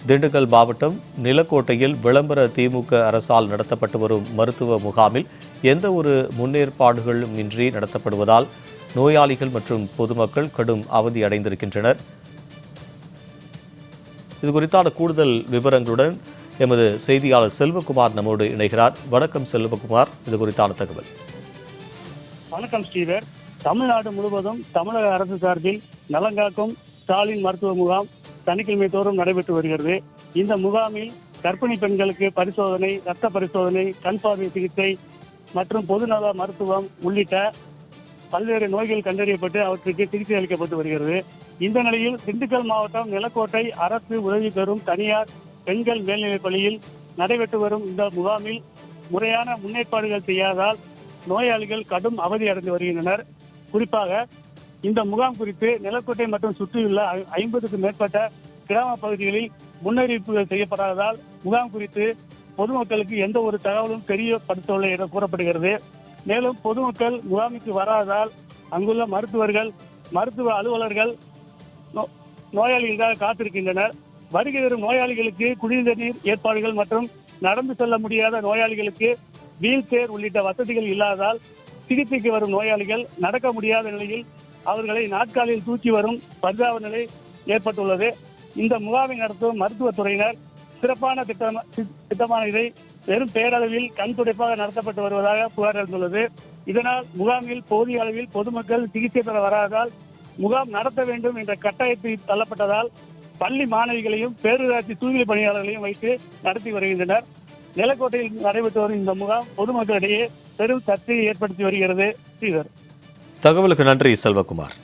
திண்டுக்கல் மாவட்டம் நிலக்கோட்டையில் விளம்பர திமுக அரசால் நடத்தப்பட்டு வரும் மருத்துவ முகாமில் எந்த ஒரு முன்னேற்பாடுகளும் இன்றி நடத்தப்படுவதால் நோயாளிகள் மற்றும் பொதுமக்கள் கடும் அவதி அடைந்திருக்கின்றனர். இதுகுறித்தான கூடுதல் விவரங்களுடன் எமது செய்தியாளர் செல்வகுமார் நம்மோடு இணைகிறார். வணக்கம் செல்வகுமார், இது குறித்தான தகவல். வணக்கம் ஸ்ரீதர். தமிழ்நாடு முழுவதும் தமிழக அரசு சார்பில் நலங்காக்கும் ஸ்டாலின் மருத்துவ முகாம் சனிக்கிழமை தோறும் நடைபெற்று வருகிறது. இந்த முகாமில் கர்ப்பிணி பெண்களுக்கு பரிசோதனை, ரத்த பரிசோதனை, கண் பார்வை சிகிச்சை மற்றும் பொதுநல மருத்துவம் உள்ளிட்ட பல்வேறு நோய்கள் கண்டறியப்பட்டு அவற்றுக்கு சிகிச்சை அளிக்கப்பட்டு வருகிறது. இந்த நிலையில் திண்டுக்கல் மாவட்டம் நிலக்கோட்டை அரசு உதவி பெறும் தனியார் பெண்கள் மேல்நிலைப் பள்ளியில் நடைபெற்று வரும் இந்த முகாமில் முறையான முன்னேற்பாடுகள் செய்யாததால் நோயாளிகள் கடும் அவதி அடைந்து வருகின்றனர். குறிப்பாக இந்த முகாம் குறித்து நிலக்கோட்டை மற்றும் சுற்றியுள்ள 50க்கும் மேற்பட்ட கிராம பகுதிகளில் முன்னறிவிப்புகள் செய்யப்படாததால் முகாம் குறித்து பொதுமக்களுக்கு எந்த ஒரு தகவலும் தெரியப்படுத்தவில்லை என கூறப்படுகிறது. மேலும் பொதுமக்கள் முகாமுக்கு வராததால் அங்குள்ள மருத்துவர்கள், மருத்துவ அலுவலர்கள் நோயாளிகளுக்காக காத்திருக்கின்றனர். வருகை வரும் நோயாளிகளுக்கு குடிநீர் நீர் ஏற்பாடுகள் மற்றும் நடந்து செல்ல முடியாத நோயாளிகளுக்கு வீல் சேர் உள்ளிட்ட வசதிகள் இல்லாததால் சிகிச்சைக்கு வரும் நோயாளிகள் நடக்க முடியாத நிலையில் அவர்களை நாட்காலில் தூக்கி வரும் பரிதாப நிலை ஏற்பட்டுள்ளது. இந்த முகாமை நடத்தும் மருத்துவத்துறையினர் சிறப்பான திட்டமான இதை வெறும் பேரளவில் கண் துடைப்பாக நடத்தப்பட்டு வருவதாக புகார் எழுந்துள்ளது. இதனால் முகாமில் போதிய அளவில் பொதுமக்கள் சிகிச்சை பெற வராததால் முகாம் நடத்த வேண்டும் என்ற கட்டாயத்தில் தள்ளப்பட்டதால் பள்ளி மாணவிகளையும் பேரூராட்சி தூய்மை பணியாளர்களையும் வைத்து நடத்தி வருகின்றனர். நிலக்கோட்டையில் நடைபெற்று வரும் இந்த முகாம் பொதுமக்களிடையே பெரும் சர்ச்சையை ஏற்படுத்தி வருகிறது. ஸ்ரீதர், தகவலுக்கு நன்றி செல்வகுமார்.